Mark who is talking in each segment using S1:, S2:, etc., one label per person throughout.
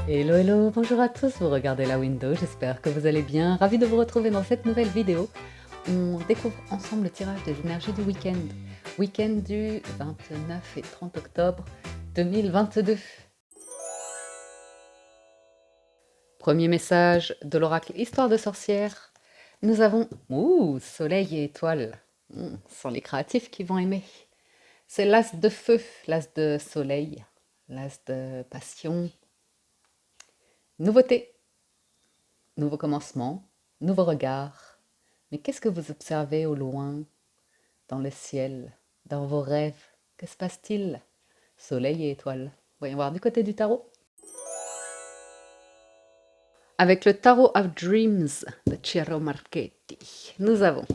S1: Hello, hello, bonjour à tous, vous regardez la window, j'espère que vous allez bien. Ravi de vous retrouver dans cette nouvelle vidéo. On découvre ensemble le tirage des énergies du week-end. Week-end du 29 et 30 octobre 2022. Premier message de l'oracle Histoire de sorcière. Nous avons Soleil et étoiles. Ce sont les créatifs qui vont aimer. C'est l'as de feu, l'as de soleil, l'as de passion. Nouveauté, nouveau commencement, nouveau regard. Mais qu'est-ce que vous observez au loin, dans le ciel, dans vos rêves? Que se passe-t-il? Soleil et étoiles. Voyons voir du côté du tarot. Avec le Tarot of Dreams de Ciro Marchetti, nous avons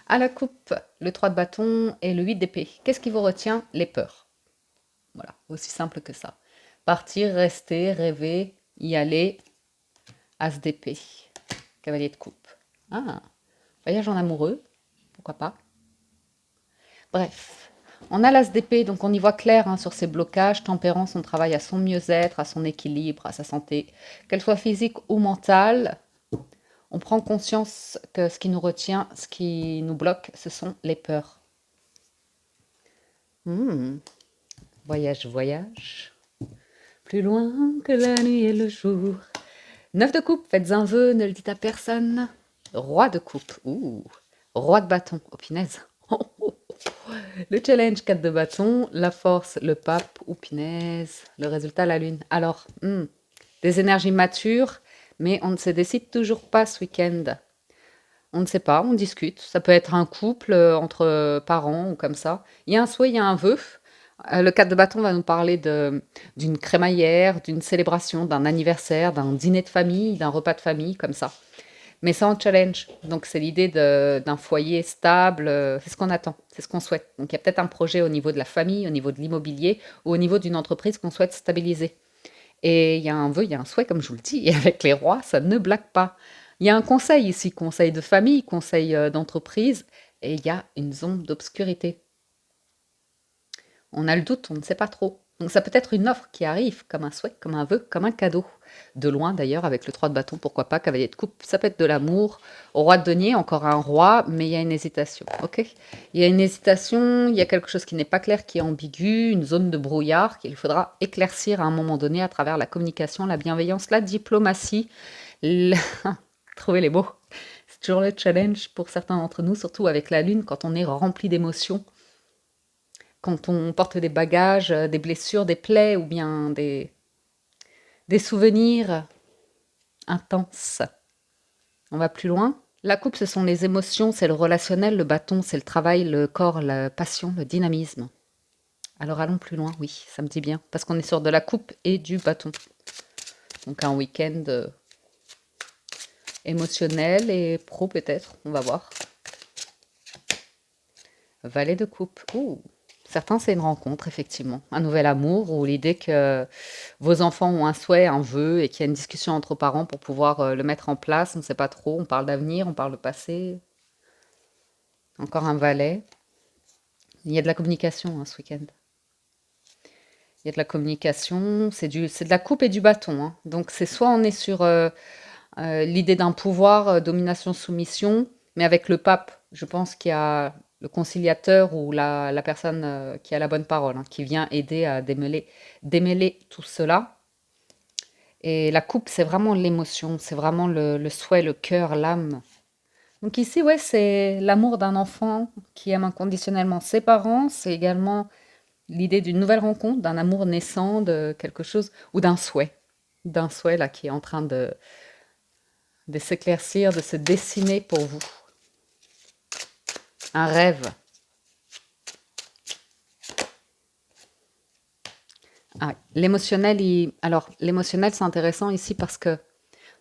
S1: à la coupe le 3 de bâton et le 8 d'épée. Qu'est-ce qui vous retient? Les peurs. Voilà, aussi simple que ça. Partir, rester, rêver, y aller. As d'épée. Cavalier de coupe. Ah, voyage en amoureux, pourquoi pas. Bref, on a l'as d'épée, donc on y voit clair sur ses blocages. Tempérance, on travaille à son mieux-être, à son équilibre, à sa santé, qu'elle soit physique ou mentale. On prend conscience que ce qui nous retient, ce qui nous bloque, ce sont les peurs. Voyage, voyage, plus loin que la nuit et le jour. 9 de coupe, faites un vœu, ne le dites à personne. Roi de coupe, roi de bâton, oh punaise. Le challenge 4 de bâton, la force, le pape, punaise, le résultat, la lune. Alors, des énergies matures, mais on ne se décide toujours pas ce week-end. On ne sait pas, on discute. Ça peut être un couple entre parents ou comme ça. Il y a un souhait, il y a un vœu. Le 4 de bâton va nous parler d'une crémaillère, d'une célébration, d'un anniversaire, d'un dîner de famille, d'un repas de famille, comme ça. Mais sans challenge. Donc, c'est l'idée d'un foyer stable. C'est ce qu'on attend, c'est ce qu'on souhaite. Donc, il y a peut-être un projet au niveau de la famille, au niveau de l'immobilier ou au niveau d'une entreprise qu'on souhaite stabiliser. Et il y a un vœu, il y a un souhait, comme je vous le dis. Et avec les rois, ça ne blague pas. Il y a un conseil ici, conseil de famille, conseil d'entreprise. Et il y a une zone d'obscurité. On a le doute, on ne sait pas trop. Donc ça peut être une offre qui arrive, comme un souhait, comme un vœu, comme un cadeau. De loin d'ailleurs, avec le 3 de bâton, pourquoi pas, cavalier de coupe, ça peut être de l'amour. Au roi de denier, encore un roi, mais il y a une hésitation, ok? Il y a une hésitation, il y a quelque chose qui n'est pas clair, qui est ambigu, une zone de brouillard qu'il faudra éclaircir à un moment donné à travers la communication, la bienveillance, la diplomatie. La... Trouver les mots. C'est toujours le challenge pour certains d'entre nous, surtout avec la lune, quand on est rempli d'émotions. Quand on porte des bagages, des blessures, des plaies ou bien des souvenirs intenses. On va plus loin. La coupe, ce sont les émotions, c'est le relationnel, le bâton, c'est le travail, le corps, la passion, le dynamisme. Alors allons plus loin, oui, ça me dit bien, parce qu'on est sur de la coupe et du bâton. Donc un week-end émotionnel et pro peut-être, on va voir. Valet de coupe, certains, c'est une rencontre, effectivement. Un nouvel amour ou l'idée que vos enfants ont un souhait, un vœu et qu'il y a une discussion entre parents pour pouvoir le mettre en place. On ne sait pas trop. On parle d'avenir, on parle de passé. Encore un valet. Il y a de la communication ce week-end. Il y a de la communication. C'est de la coupe et du bâton. Donc, c'est soit on est sur l'idée d'un pouvoir, domination, soumission, mais avec le pape, je pense qu'il y a le conciliateur ou la personne qui a la bonne parole, qui vient aider à démêler tout cela. Et la coupe, c'est vraiment l'émotion, c'est vraiment le souhait, le cœur, l'âme. Donc ici, ouais, c'est l'amour d'un enfant qui aime inconditionnellement ses parents. C'est également l'idée d'une nouvelle rencontre, d'un amour naissant, de quelque chose, ou d'un souhait. D'un souhait là qui est en train de s'éclaircir, de se dessiner pour vous. Un rêve. Ah, l'émotionnel, alors l'émotionnel, c'est intéressant ici parce que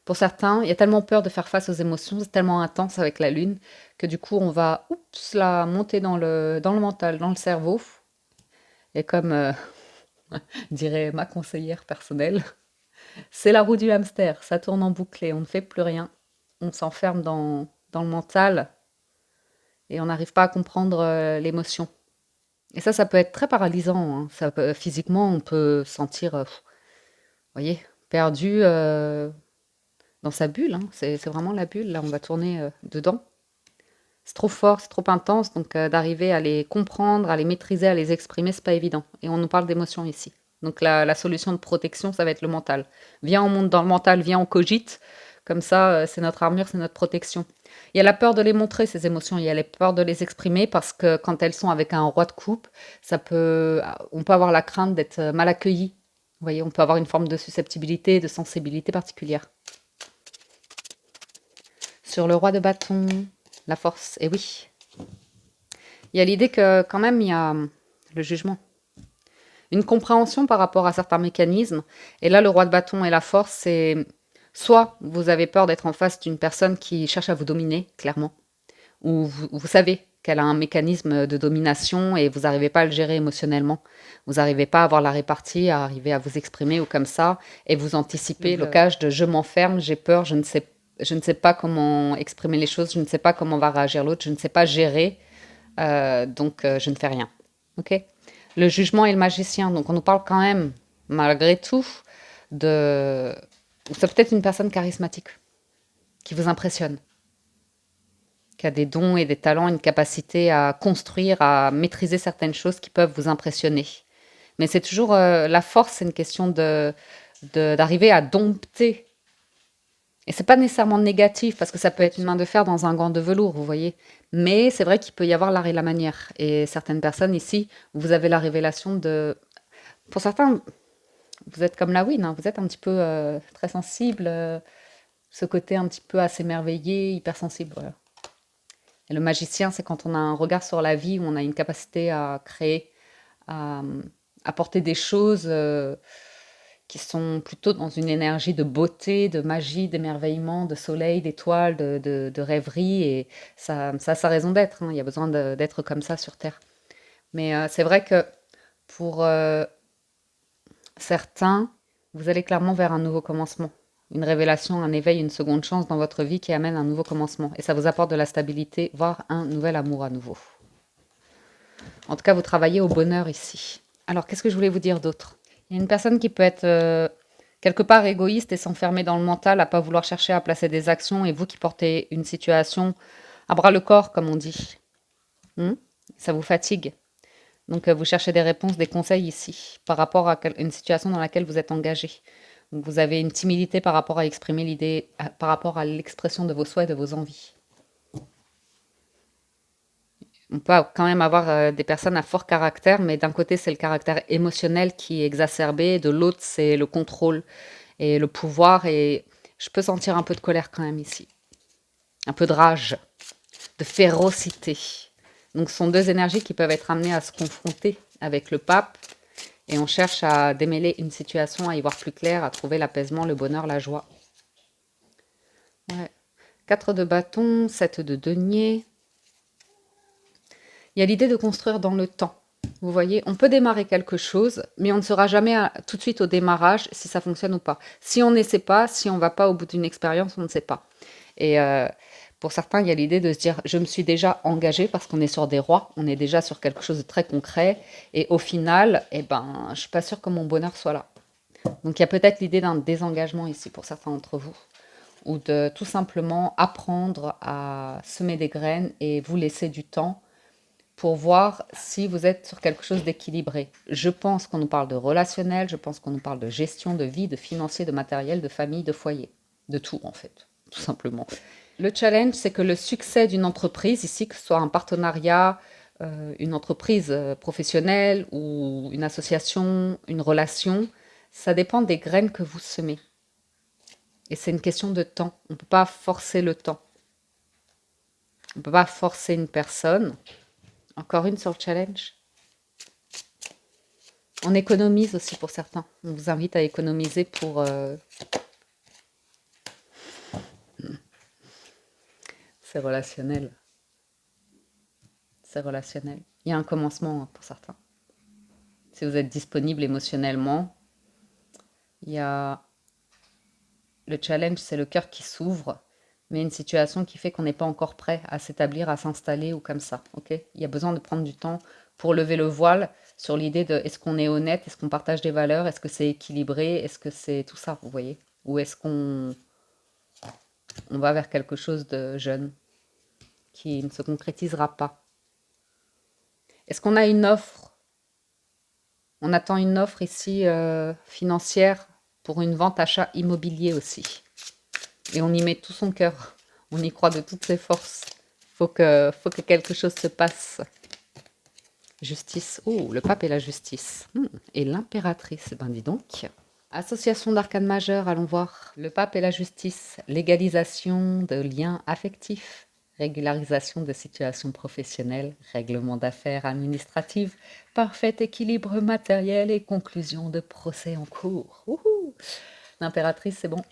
S1: pour certains, il y a tellement peur de faire face aux émotions, c'est tellement intense avec la lune que du coup, on va là, monter dans le mental, dans le cerveau. Et comme dirait ma conseillère personnelle, c'est la roue du hamster, ça tourne en boucle, on ne fait plus rien. On s'enferme dans le mental et on n'arrive pas à comprendre l'émotion. Et ça peut être très paralysant. Ça physiquement, on peut sentir, vous voyez, perdu dans sa bulle, hein. C'est vraiment la bulle, là, on va tourner dedans. C'est trop fort, c'est trop intense, donc d'arriver à les comprendre, à les maîtriser, à les exprimer, c'est pas évident. Et on nous parle d'émotions ici. Donc la solution de protection, ça va être le mental. Viens, on monte dans le mental, viens, on cogite. Comme ça, c'est notre armure, c'est notre protection. Il y a la peur de les montrer, ces émotions. Il y a la peur de les exprimer parce que quand elles sont avec un roi de coupe, on peut avoir la crainte d'être mal accueilli. Vous voyez, on peut avoir une forme de susceptibilité, de sensibilité particulière. Sur le roi de bâton, la force, et oui. Il y a l'idée que quand même, il y a le jugement. Une compréhension par rapport à certains mécanismes. Et là, le roi de bâton et la force, c'est soit vous avez peur d'être en face d'une personne qui cherche à vous dominer, clairement, ou vous savez qu'elle a un mécanisme de domination et vous n'arrivez pas à le gérer émotionnellement. Vous n'arrivez pas à avoir la répartie, à arriver à vous exprimer ou comme ça, et vous anticipez le blocage de je m'enferme, j'ai peur, je ne sais pas comment exprimer les choses, je ne sais pas comment va réagir l'autre, je ne sais pas gérer, donc je ne fais rien. Ok. Le jugement et le magicien, donc on nous parle quand même, malgré tout, de... C'est peut-être une personne charismatique qui vous impressionne, qui a des dons et des talents, une capacité à construire, à maîtriser certaines choses qui peuvent vous impressionner. Mais c'est toujours la force, c'est une question d'arriver à dompter. Et c'est pas nécessairement négatif parce que ça peut être une main de fer dans un gant de velours, vous voyez. Mais c'est vrai qu'il peut y avoir l'art et la manière. Et certaines personnes ici, vous avez la révélation de. Pour certains, vous êtes comme la Win, hein, vous êtes un petit peu très sensible, ce côté un petit peu assez émerveillé, hypersensible, voilà. Et le magicien, c'est quand on a un regard sur la vie, où on a une capacité à créer, à apporter des choses qui sont plutôt dans une énergie de beauté, de magie, d'émerveillement, de soleil, d'étoiles, de rêverie. Et ça a sa raison d'être, hein. Il y a besoin d'être comme ça sur Terre. Mais c'est vrai que pour certains, vous allez clairement vers un nouveau commencement. Une révélation, un éveil, une seconde chance dans votre vie qui amène un nouveau commencement. Et ça vous apporte de la stabilité, voire un nouvel amour à nouveau. En tout cas, vous travaillez au bonheur ici. Alors, qu'est-ce que je voulais vous dire d'autre? Il y a une personne qui peut être quelque part égoïste et s'enfermer dans le mental, à pas vouloir chercher à placer des actions, et vous qui portez une situation à bras le corps, comme on dit. Ça vous fatigue. Donc, vous cherchez des réponses, des conseils ici, par rapport à une situation dans laquelle vous êtes engagé. Donc, vous avez une timidité par rapport à exprimer l'idée, par rapport à l'expression de vos souhaits, de vos envies. On peut quand même avoir des personnes à fort caractère, mais d'un côté, c'est le caractère émotionnel qui est exacerbé, de l'autre, c'est le contrôle et le pouvoir. Et je peux sentir un peu de colère quand même ici. Un peu de rage, de férocité. Donc, ce sont deux énergies qui peuvent être amenées à se confronter avec le pape. Et on cherche à démêler une situation, à y voir plus clair, à trouver l'apaisement, le bonheur, la joie. Ouais. 4 de bâton, 7 de denier. Il y a l'idée de construire dans le temps. Vous voyez, on peut démarrer quelque chose, mais on ne saura jamais tout de suite au démarrage si ça fonctionne ou pas. Si on n'essaie pas, si on ne va pas au bout d'une expérience, on ne sait pas. Et pour certains, il y a l'idée de se dire, je me suis déjà engagé parce qu'on est sur des rois, on est déjà sur quelque chose de très concret. Et au final, je ne suis pas sûre que mon bonheur soit là. Donc il y a peut-être l'idée d'un désengagement ici pour certains d'entre vous, ou de tout simplement apprendre à semer des graines et vous laisser du temps pour voir si vous êtes sur quelque chose d'équilibré. Je pense qu'on nous parle de relationnel, je pense qu'on nous parle de gestion de vie, de financier, de matériel, de famille, de foyer. De tout, en fait, tout simplement. Le challenge, c'est que le succès d'une entreprise, ici, que ce soit un partenariat, une entreprise professionnelle ou une association, une relation, ça dépend des graines que vous semez. Et c'est une question de temps. On ne peut pas forcer le temps. On ne peut pas forcer une personne. Encore une sur le challenge. On économise aussi pour certains. On vous invite à économiser pour... C'est relationnel. C'est relationnel. Il y a un commencement pour certains. Si vous êtes disponible émotionnellement, il y a... Le challenge, c'est le cœur qui s'ouvre, mais une situation qui fait qu'on n'est pas encore prêt à s'établir, à s'installer ou comme ça. Ok. Il y a besoin de prendre du temps pour lever le voile sur l'idée de est-ce qu'on est honnête, est-ce qu'on partage des valeurs, est-ce que c'est équilibré, est-ce que c'est tout ça, vous voyez? Ou est-ce qu'on va vers quelque chose de jeune qui ne se concrétisera pas? Est-ce qu'on a une offre? On attend une offre ici financière pour une vente-achat immobilier aussi. Et on y met tout son cœur. On y croit de toutes ses forces. Faut que quelque chose se passe. Justice. Oh, le pape et la justice. Et l'impératrice. Ben dis donc. Association d'arcanes majeures, allons voir. Le pape et la justice. Légalisation de liens affectifs. Régularisation de situations professionnelles. Règlement d'affaires administratives. Parfait équilibre matériel et conclusion de procès en cours. Ouhou. L'impératrice, c'est bon.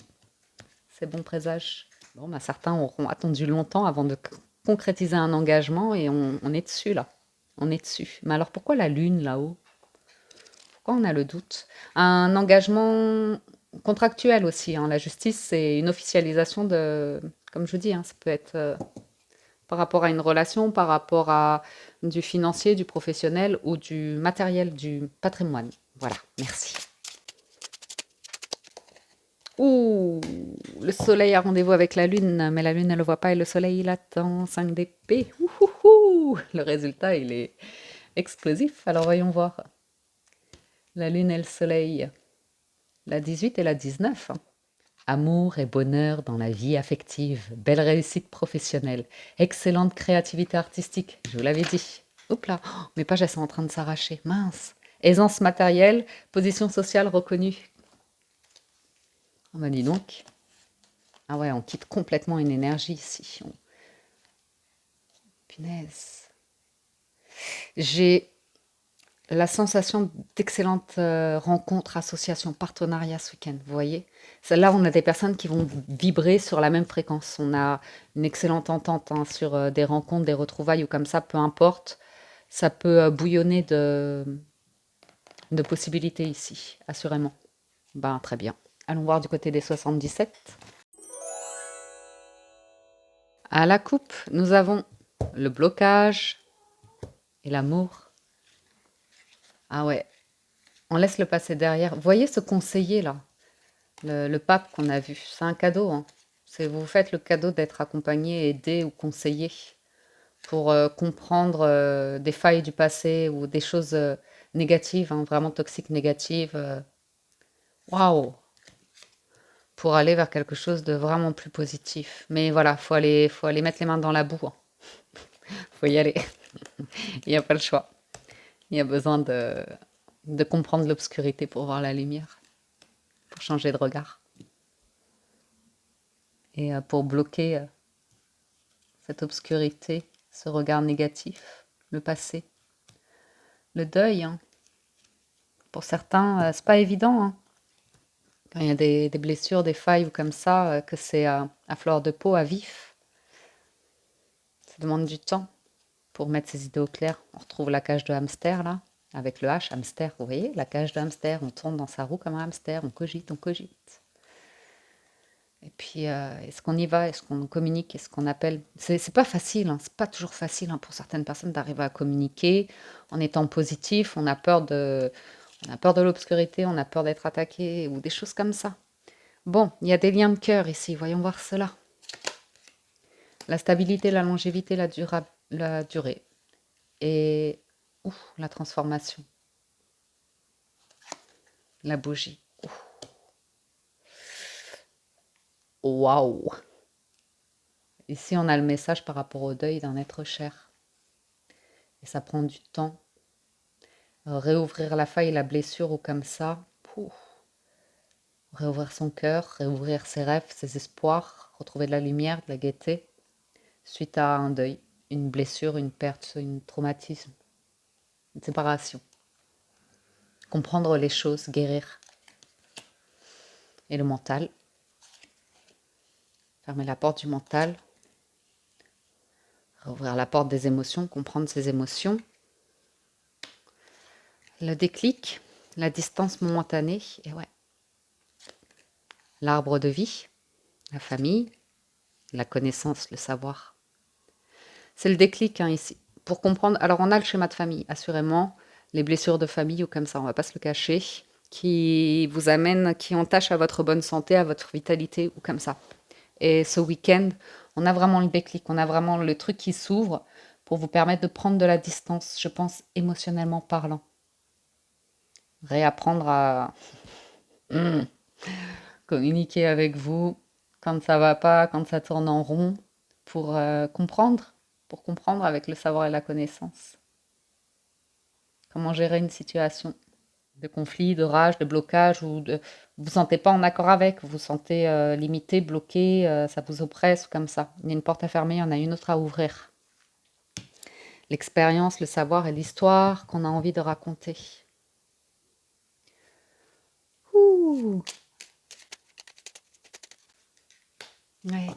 S1: C'est bon présage. Bon, ben, certains auront attendu longtemps avant de concrétiser un engagement et on est dessus là. On est dessus. Mais alors pourquoi la lune là-haut? Pourquoi on a le doute? Un engagement contractuel aussi. Hein. La justice, c'est une officialisation de, comme je dis, hein, ça peut être par rapport à une relation, par rapport à du financier, du professionnel ou du matériel, du patrimoine. Voilà, merci. Ouh, le soleil a rendez-vous avec la lune, mais la lune, elle le voit pas et le soleil, il attend. 5 d'épée. Ouhouhou. Le résultat, il est explosif. Alors, voyons voir. La lune et le soleil. La 18 et la 19. Amour et bonheur dans la vie affective. Belle réussite professionnelle. Excellente créativité artistique. Je vous l'avais dit. Oups là, oh, mes pages, elles sont en train de s'arracher. Mince. Aisance matérielle. Position sociale reconnue. On m'a dit donc. Ah ouais, on quitte complètement une énergie ici. Punaise. J'ai la sensation d'excellentes rencontres, associations, partenariats ce week-end, vous voyez. Là, on a des personnes qui vont vibrer sur la même fréquence. On a une excellente entente hein, sur des rencontres, des retrouvailles ou comme ça, peu importe. Ça peut bouillonner de possibilités ici, assurément. Ben, très bien. Allons voir du côté des 77. À la coupe, nous avons le blocage et l'amour. Ah ouais, on laisse le passé derrière. Vous voyez ce conseiller là, le pape qu'on a vu, c'est un cadeau. Hein. Vous faites le cadeau d'être accompagné, aidé ou conseillé pour comprendre des failles du passé ou des choses négatives, hein, vraiment toxiques, négatives. Waouh! Pour aller vers quelque chose de vraiment plus positif. Mais voilà, faut aller mettre les mains dans la boue. Hein. Faut y aller. Il n'y a pas le choix. Il y a besoin de comprendre l'obscurité pour voir la lumière, pour changer de regard. Et pour bloquer cette obscurité, ce regard négatif, le passé, le deuil. Hein. Pour certains, c'est pas évident. Hein. Quand il y a des blessures, des failles ou comme ça, que c'est à fleur de peau, à vif, ça demande du temps pour mettre ses idées au clair. On retrouve la cage de hamster là, avec le H, hamster, vous voyez, la cage de hamster, on tourne dans sa roue comme un hamster, on cogite, on cogite. Et puis, est-ce qu'on y va? Est-ce qu'on communique? Est-ce qu'on appelle? C'est pas facile, hein, c'est pas toujours facile hein, pour certaines personnes d'arriver à communiquer en étant positif. On a peur de l'obscurité, on a peur d'être attaqué ou des choses comme ça. Bon, il y a des liens de cœur ici, voyons voir cela. La stabilité, la longévité, la durée. Et la transformation. La bougie. Waouh! Ici, on a le message par rapport au deuil d'un être cher. Et ça prend du temps. Réouvrir la faille, la blessure ou comme ça. Pouf. Réouvrir son cœur, réouvrir ses rêves, ses espoirs, retrouver de la lumière, de la gaieté. Suite à un deuil, une blessure, une perte, un traumatisme, une séparation. Comprendre les choses, guérir. Et le mental. Fermer la porte du mental. Réouvrir la porte des émotions, comprendre ses émotions. Le déclic, la distance momentanée, et ouais. L'arbre de vie, la famille, la connaissance, le savoir. C'est le déclic hein, ici. pour comprendre. Alors, on a le schéma de famille, assurément, les blessures de famille ou comme ça, on va pas se le cacher, qui vous amènent, qui entachent à votre bonne santé, à votre vitalité ou comme ça. Et ce week-end, on a vraiment le déclic, on a vraiment le truc qui s'ouvre pour vous permettre de prendre de la distance, je pense, émotionnellement parlant. Réapprendre à communiquer avec vous quand ça va pas, quand ça tourne en rond, pour pour comprendre avec le savoir et la connaissance. Comment gérer une situation de conflit, de rage, de blocage, ou de vous vous sentez pas en accord avec, vous vous sentez limité, bloqué, ça vous oppresse ou comme ça. Il y a une porte à fermer, il y en a une autre à ouvrir. L'expérience, le savoir et l'histoire qu'on a envie de raconter. Ouh, ouais.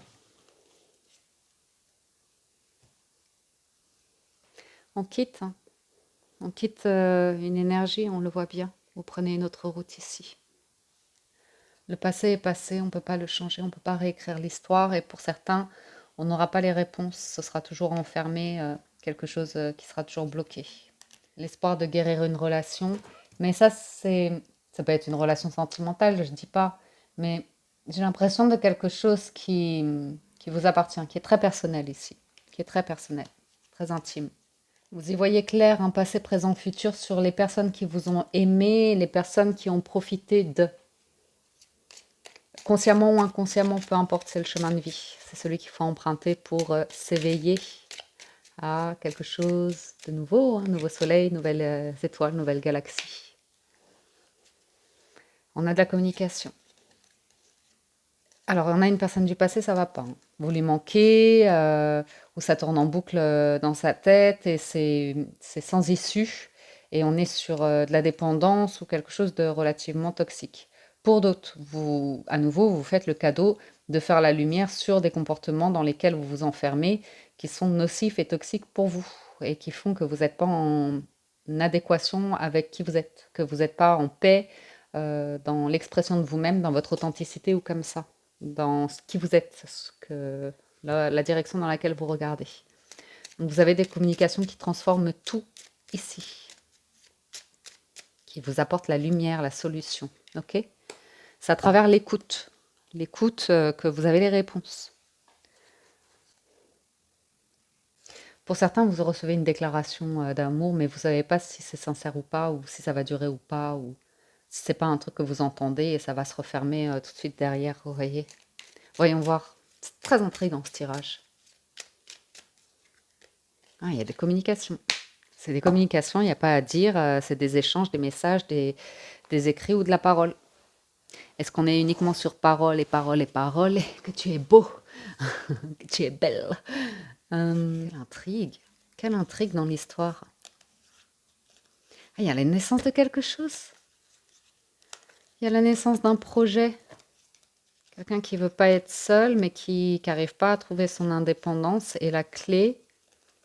S1: On quitte, hein. On quitte une énergie, on le voit bien. Vous prenez une autre route ici. Le passé est passé, on ne peut pas le changer, on ne peut pas réécrire l'histoire. Et pour certains, on n'aura pas les réponses. Ce sera toujours enfermé, quelque chose qui sera toujours bloqué. L'espoir de guérir une relation. Mais ça peut être une relation sentimentale, je ne dis pas. Mais j'ai l'impression de quelque chose qui vous appartient, qui est très personnel ici. Qui est très personnel, très intime. Vous y voyez clair, un passé, présent, futur sur les personnes qui vous ont aimé, les personnes qui ont profité de. Consciemment ou inconsciemment, peu importe, c'est le chemin de vie. C'est celui qu'il faut emprunter pour s'éveiller à quelque chose de nouveau, un nouveau soleil, nouvelles étoiles, nouvelle galaxie. On a de la communication. Alors, on a une personne du passé, ça va pas, hein. Vous lui manquez, ou ça tourne en boucle dans sa tête et c'est sans issue. Et on est sur de la dépendance ou quelque chose de relativement toxique. Pour d'autres, vous, à nouveau, vous faites le cadeau de faire la lumière sur des comportements dans lesquels vous vous enfermez, qui sont nocifs et toxiques pour vous, et qui font que vous n'êtes pas en adéquation avec qui vous êtes, que vous n'êtes pas en paix dans l'expression de vous-même, dans votre authenticité ou comme ça, dans ce qui vous êtes, la direction dans laquelle vous regardez. Donc vous avez des communications qui transforment tout ici, qui vous apportent la lumière, la solution. Ok? C'est à travers l'écoute. L'écoute que vous avez les réponses. Pour certains, vous recevez une déclaration d'amour, mais vous ne savez pas si c'est sincère ou pas, ou si ça va durer ou pas, ou si c'est pas un truc que vous entendez et ça va se refermer tout de suite derrière, vous voyez. Voyons voir. C'est très intriguant ce tirage. Ah, il y a des communications. C'est des communications, il n'y a pas à dire, c'est des échanges, des messages, des écrits ou de la parole. Est-ce qu'on est uniquement sur parole et parole et parole, et que tu es beau, que tu es belle? Quelle intrigue dans l'histoire. Ah, il y a la naissance de quelque chose. Il y a la naissance d'un projet. Quelqu'un qui veut pas être seul, mais qui n'arrive pas à trouver son indépendance. Et la clé,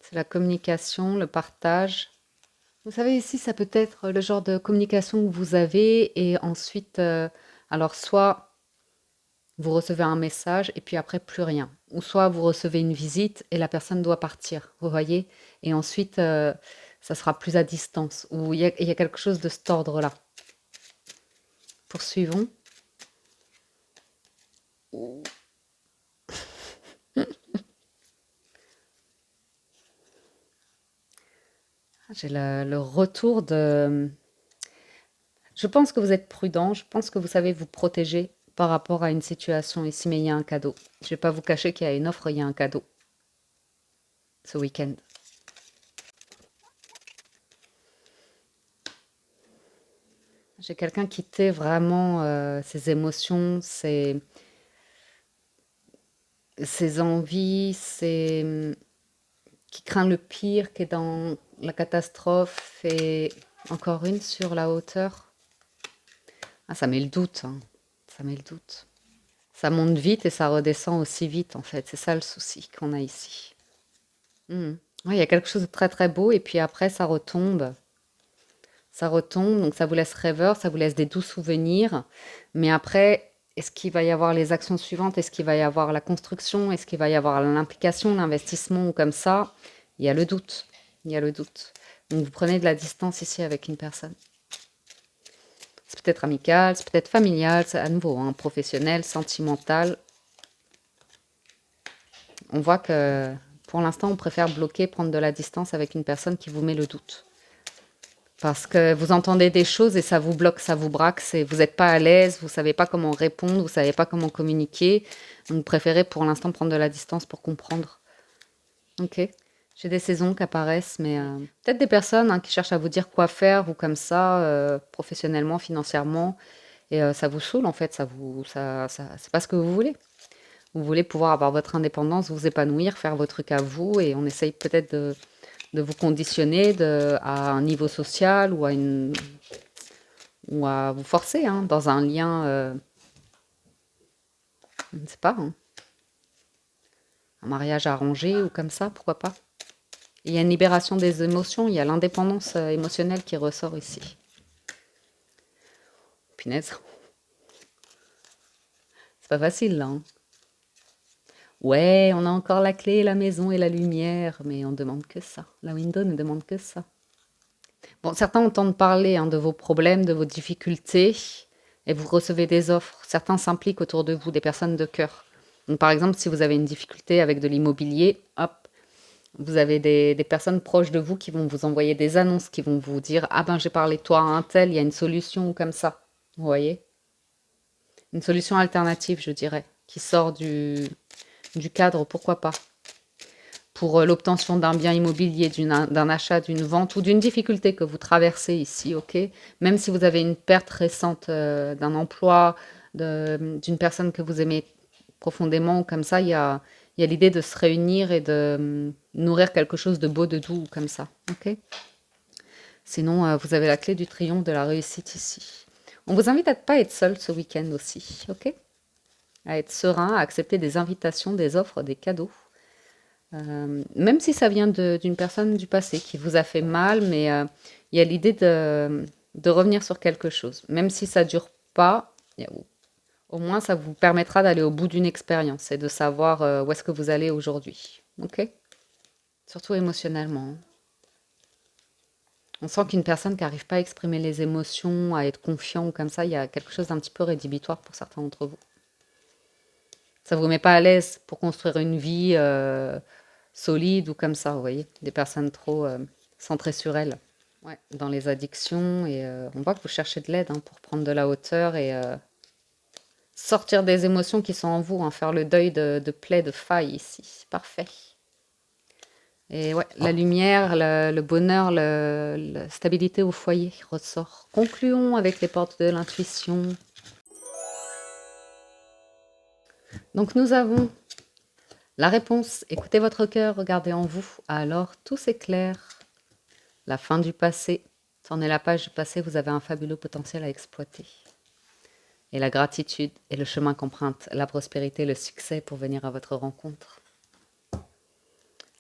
S1: c'est la communication, le partage. Vous savez, ici, ça peut être le genre de communication que vous avez et ensuite, alors soit vous recevez un message et puis après plus rien. Ou soit vous recevez une visite et la personne doit partir, vous voyez. Et ensuite, ça sera plus à distance. Ou il y a quelque chose de cet ordre-là. Poursuivons. J'ai le retour de... Je pense que vous êtes prudent, je pense que vous savez vous protéger par rapport à une situation ici, mais il y a un cadeau. Je ne vais pas vous cacher qu'il y a une offre, il y a un cadeau ce week-end. J'ai quelqu'un qui tait vraiment ses émotions, ses envies, qui craint le pire, qui est dans la catastrophe et encore une sur la hauteur. Ah, ça met le doute, hein. Ça met le doute. Ça monte vite et ça redescend aussi vite, en fait. C'est ça le souci qu'on a ici. Mhm. Ouais, il y a quelque chose de très très beau et puis après ça retombe. Ça retombe, donc ça vous laisse rêveur, ça vous laisse des doux souvenirs. Mais après, est-ce qu'il va y avoir les actions suivantes? Est-ce qu'il va y avoir la construction? Est-ce qu'il va y avoir l'implication, l'investissement ou comme ça? Il y a le doute. Il y a le doute. Donc vous prenez de la distance ici avec une personne. C'est peut-être amical, c'est peut-être familial, c'est à nouveau hein, professionnel, sentimental. On voit que pour l'instant, on préfère bloquer, prendre de la distance avec une personne qui vous met le doute. Parce que vous entendez des choses et ça vous bloque, ça vous braque, vous n'êtes pas à l'aise, vous ne savez pas comment répondre, vous ne savez pas comment communiquer. Donc, vous préférez pour l'instant prendre de la distance pour comprendre. Ok. J'ai des saisons qui apparaissent, mais peut-être des personnes hein, qui cherchent à vous dire quoi faire ou comme ça, professionnellement, financièrement. Et ça vous saoule en fait, c'est pas ce que vous voulez. Vous voulez pouvoir avoir votre indépendance, vous épanouir, faire vos trucs à vous et on essaye peut-être de vous conditionner à un niveau social ou à vous forcer hein, dans un lien, je ne sais pas, hein, un mariage arrangé ou comme ça, pourquoi pas. Il y a une libération des émotions, il y a l'indépendance émotionnelle qui ressort ici. Punaise, c'est pas facile là. Hein. Ouais, on a encore la clé, la maison et la lumière, mais on demande que ça. La window ne demande que ça. Bon, certains entendent parler hein, de vos problèmes, de vos difficultés, et vous recevez des offres. Certains s'impliquent autour de vous, des personnes de cœur. Donc, par exemple, si vous avez une difficulté avec de l'immobilier, hop, vous avez des personnes proches de vous qui vont vous envoyer des annonces, qui vont vous dire «Ah ben, j'ai parlé de toi à un tel, il y a une solution» ou comme ça. Vous voyez? Une solution alternative, je dirais, qui sort du cadre, pourquoi pas. Pour l'obtention d'un bien immobilier, d'un achat, d'une vente ou d'une difficulté que vous traversez ici, ok? Même si vous avez une perte récente d'un emploi, d'une personne que vous aimez profondément, comme ça, il y a l'idée de se réunir et de nourrir quelque chose de beau, de doux, comme ça, ok? Sinon, vous avez la clé du triomphe de la réussite ici. On vous invite à ne pas être seul ce week-end aussi, ok? À être serein, à accepter des invitations, des offres, des cadeaux. Même si ça vient d'une personne du passé qui vous a fait mal, mais il y a l'idée de revenir sur quelque chose. Même si ça dure pas, au moins ça vous permettra d'aller au bout d'une expérience et de savoir où est-ce que vous allez aujourd'hui. Ok? Surtout émotionnellement. Hein. On sent qu'une personne qui n'arrive pas à exprimer les émotions, à être confiant ou comme ça, il y a quelque chose d'un petit peu rédhibitoire pour certains d'entre vous. Ça vous met pas à l'aise pour construire une vie solide ou comme ça, vous voyez. Des personnes trop centrées sur elles. Ouais, dans les addictions. Et on voit que vous cherchez de l'aide hein, pour prendre de la hauteur et sortir des émotions qui sont en vous. Hein, faire le deuil de plaies, de failles ici. Parfait. Et ouais, la lumière, le bonheur, la stabilité au foyer ressort. Concluons avec les portes de l'intuition. Donc nous avons la réponse. Écoutez votre cœur, regardez en vous. Alors tout s'éclaire. La fin du passé. Tournez la page du passé, vous avez un fabuleux potentiel à exploiter. Et la gratitude est le chemin qu'emprunte la prospérité, le succès pour venir à votre rencontre.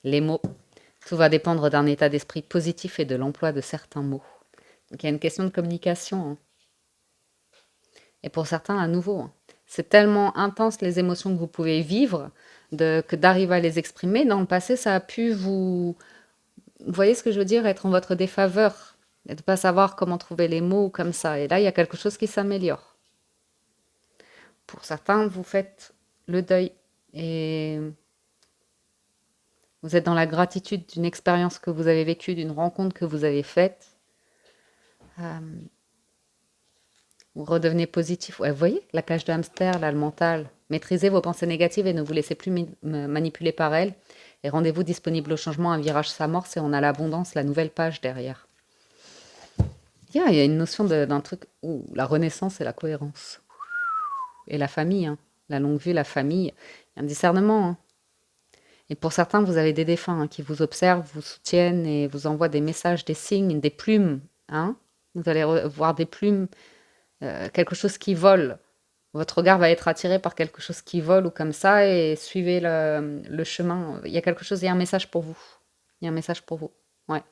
S1: Les mots. Tout va dépendre d'un état d'esprit positif et de l'emploi de certains mots. Donc il y a une question de communication. Hein. Et pour certains, à nouveau, hein. C'est tellement intense les émotions que vous pouvez vivre que d'arriver à les exprimer. Dans le passé, ça a pu vous voyez ce que je veux dire, être en votre défaveur. Et de ne pas savoir comment trouver les mots comme ça. Et là, il y a quelque chose qui s'améliore. Pour certains, vous faites le deuil et vous êtes dans la gratitude d'une expérience que vous avez vécue, d'une rencontre que vous avez faite. Vous redevenez positif. Ouais, vous voyez, la cage de hamster, là, le mental. Maîtrisez vos pensées négatives et ne vous laissez plus manipuler par elles. Et rendez-vous disponible au changement, un virage s'amorce et on a l'abondance, la nouvelle page derrière. Il y a une notion d'un truc, la renaissance et la cohérence. Et la famille, hein. La longue vue, la famille. Il y a un discernement. Hein. Et pour certains, vous avez des défunts hein, qui vous observent, vous soutiennent et vous envoient des messages, des signes, des plumes. Hein. Vous allez voir des plumes, quelque chose qui vole. Votre regard va être attiré par quelque chose qui vole ou comme ça et suivez le chemin. Il y a quelque chose, il y a un message pour vous. Il y a un message pour vous. Ouais.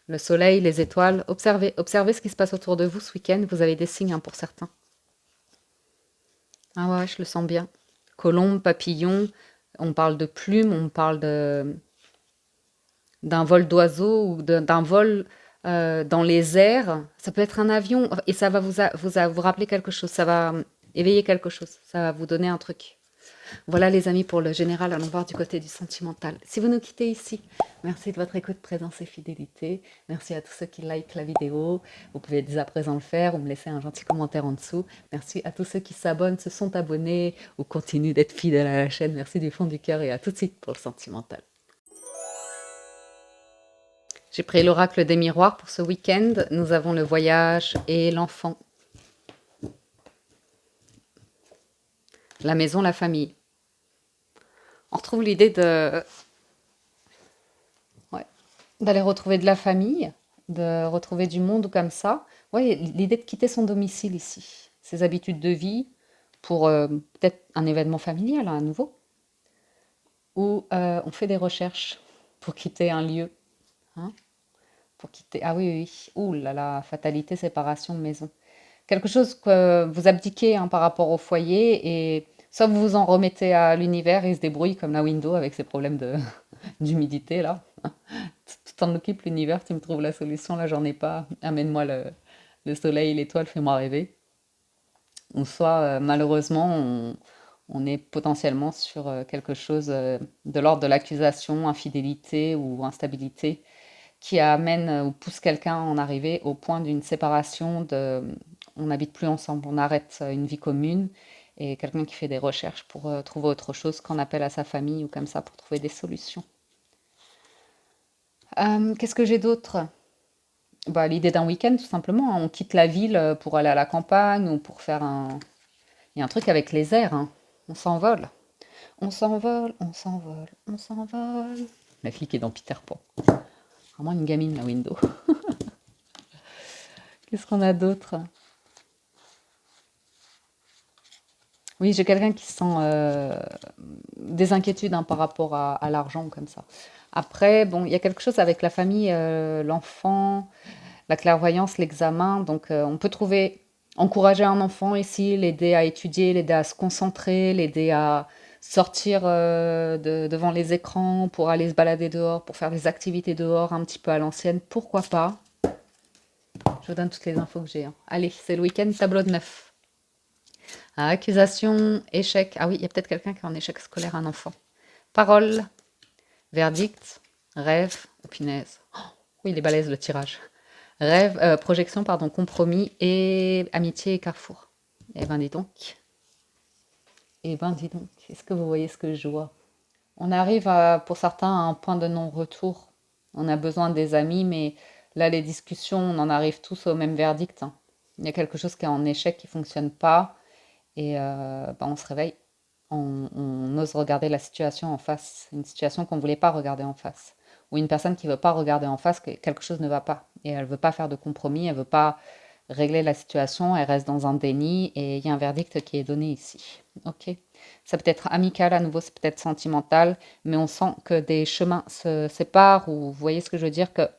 S1: Le soleil, les étoiles. Observez ce qui se passe autour de vous ce week-end. Vous avez des signes hein, pour certains. Ah ouais, je le sens bien. Colombe, papillon, on parle de plumes, on parle de d'un vol d'oiseau ou d'un vol dans les airs. Ça peut être un avion et ça va vous rappeler quelque chose, ça va éveiller quelque chose, ça va vous donner un truc. Voilà les amis pour le général, allons voir du côté du sentimental. Si vous nous quittez ici, merci de votre écoute, présence et fidélité. Merci à tous ceux qui likent la vidéo. Vous pouvez dès à présent le faire ou me laisser un gentil commentaire en dessous. Merci à tous ceux qui s'abonnent, se sont abonnés ou continuent d'être fidèles à la chaîne. Merci du fond du cœur et à tout de suite pour le sentimental. J'ai pris l'oracle des miroirs pour ce week-end. Nous avons le voyage et l'enfant. La maison, la famille. On retrouve l'idée de d'aller retrouver de la famille, de retrouver du monde comme ça. Ouais, l'idée de quitter son domicile ici, ses habitudes de vie pour peut-être un événement familial à nouveau, ou on fait des recherches pour quitter un lieu, hein, pour quitter. Ah oui, oui, oui. Ouh là là, fatalité, séparation, maison. Quelque chose que vous abdiquez hein, par rapport au foyer et soit vous vous en remettez à l'univers, il se débrouille comme la window avec ses problèmes d'humidité là. Tu t'en occupes l'univers, tu me trouves la solution, là j'en ai pas, amène-moi le soleil, l'étoile, fais-moi rêver. Ou soit malheureusement on est potentiellement sur quelque chose de l'ordre de l'accusation, infidélité ou instabilité qui amène ou pousse quelqu'un à en arriver au point d'une séparation, on n'habite plus ensemble, on arrête une vie commune et quelqu'un qui fait des recherches pour trouver autre chose qu'en appelle à sa famille ou comme ça pour trouver des solutions. Qu'est-ce que j'ai d'autre? Bah, l'idée d'un week-end, tout simplement, hein. On quitte la ville pour aller à la campagne ou pour faire un... Il y a un truc avec les airs, hein. On s'envole. On s'envole, on s'envole, on s'envole. La fille qui est dans Peter Pan. Vraiment une gamine, la window. Qu'est-ce qu'on a d'autre? Oui, j'ai quelqu'un qui sent des inquiétudes hein, par rapport à l'argent comme ça. Après, bon, il y a quelque chose avec la famille, l'enfant, la clairvoyance, l'examen. Donc, on peut trouver, encourager un enfant ici, l'aider à étudier, l'aider à se concentrer, l'aider à sortir devant les écrans pour aller se balader dehors, pour faire des activités dehors un petit peu à l'ancienne. Pourquoi pas? Je vous donne toutes les infos que j'ai. Hein. Allez, c'est le week-end, tableau de 9. Accusation, échec. Ah oui, il y a peut-être quelqu'un qui est en échec scolaire, un enfant. Parole, verdict, rêve, oh, punaise. Oh, oui, il est balèze le tirage. Rêve, projection, pardon, compromis et amitié et carrefour. Eh ben dis donc. Eh ben dis donc. Est-ce que vous voyez ce que je vois? On arrive pour certains à un point de non-retour. On a besoin des amis, mais là les discussions, on en arrive tous au même verdict. Hein. Il y a quelque chose qui est en échec, qui fonctionne pas. Et ben, on se réveille, on ose regarder la situation en face, une situation qu'on ne voulait pas regarder en face, ou une personne qui ne veut pas regarder en face que quelque chose ne va pas, et elle ne veut pas faire de compromis, elle ne veut pas régler la situation, elle reste dans un déni, et il y a un verdict qui est donné ici. Ok. Ça peut être amical à nouveau, c'est peut-être sentimental, mais on sent que des chemins se séparent, ou vous voyez ce que je veux dire, que